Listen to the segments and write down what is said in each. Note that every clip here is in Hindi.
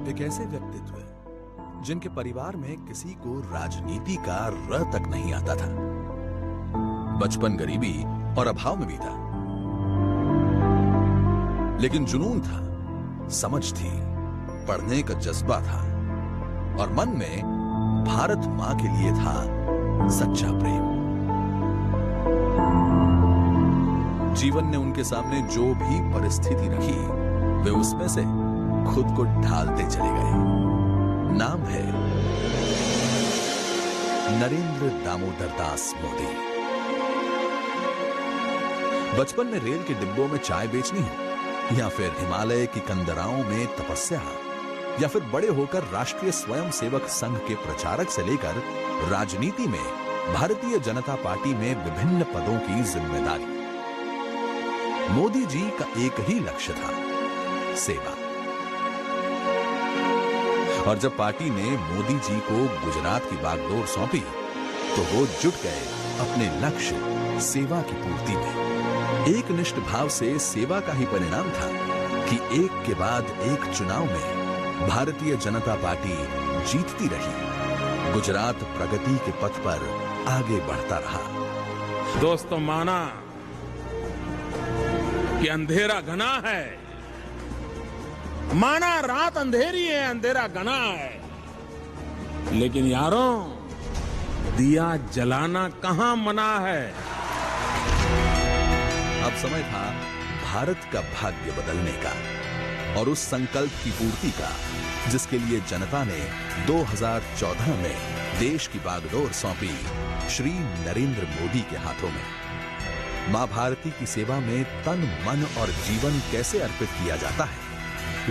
एक ऐसे व्यक्तित्व जिनके परिवार में किसी को राजनीति का र तक नहीं आता था। बचपन गरीबी और अभाव में बीता, लेकिन जुनून था, समझ थी, पढ़ने का जज्बा था और मन में भारत मां के लिए था सच्चा प्रेम। जीवन ने उनके सामने जो भी परिस्थिति रखी, वे उसमें से खुद को ढालते चले गए। नाम है नरेंद्र दामोदर दास मोदी। बचपन में रेल के डिब्बों में चाय बेचनी हो, या फिर हिमालय की कंदराओं में तपस्या, या फिर बड़े होकर राष्ट्रीय स्वयंसेवक संघ के प्रचारक से लेकर राजनीति में भारतीय जनता पार्टी में विभिन्न पदों की जिम्मेदारी, मोदी जी का एक ही लक्ष्य था, सेवा। और जब पार्टी ने मोदी जी को गुजरात की बागडोर सौंपी, तो वो जुट गए अपने लक्ष्य सेवा की पूर्ति में। एक निष्ठ भाव से सेवा का ही परिणाम था कि एक के बाद एक चुनाव में भारतीय जनता पार्टी जीतती रही, गुजरात प्रगति के पथ पर आगे बढ़ता रहा। दोस्तों, माना कि अंधेरा घना है, माना रात अंधेरी है, अंधेरा घना है, लेकिन यारों, दिया जलाना कहां मना है। अब समय था भारत का भाग्य बदलने का और उस संकल्प की पूर्ति का जिसके लिए जनता ने 2014 में देश की बागडोर सौंपी श्री नरेंद्र मोदी के हाथों में। मां भारती की सेवा में तन, मन और जीवन कैसे अर्पित किया जाता है,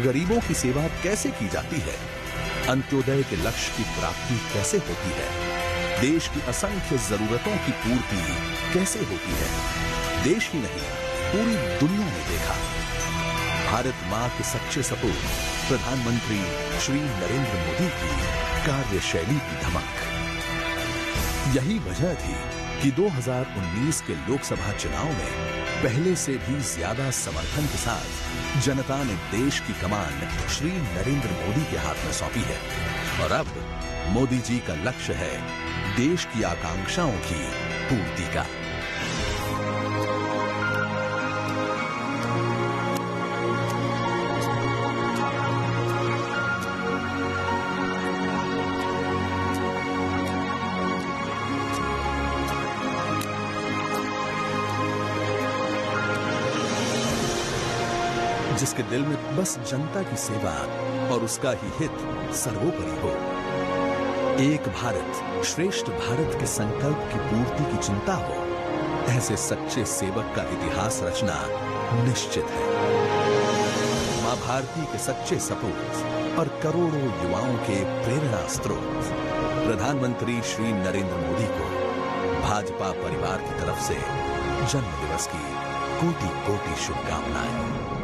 गरीबों की सेवा कैसे की जाती है, अंत्योदय के लक्ष्य की प्राप्ति कैसे होती है, देश की असंख्य जरूरतों की पूर्ति कैसे होती है, देश ही नहीं पूरी दुनिया ने देखा। भारत मां के सच्चे सपूत प्रधानमंत्री श्री नरेंद्र मोदी की कार्यशैली की धमक। यही वजह थी कि 2019 के लोकसभा चुनाव में पहले से भी ज्यादा समर्थन के साथ जनता ने देश की कमान श्री नरेंद्र मोदी के हाथ में सौंपी है। और अब मोदी जी का लक्ष्य है देश की आकांक्षाओं की पूर्ति का। जिसके दिल में बस जनता की सेवा और उसका ही हित सर्वोपरि हो। एक भारत श्रेष्ठ भारत के संकल्प की पूर्ति की चिंता हो, ऐसे सच्चे सेवक का इतिहास रचना निश्चित है। मां भारती के सच्चे सपूत और करोड़ों युवाओं के प्रेरणा स्रोत प्रधानमंत्री श्री नरेंद्र मोदी को भाजपा परिवार की तरफ से जन्म दिवस की कोटि कोटि शुभकामनाएं।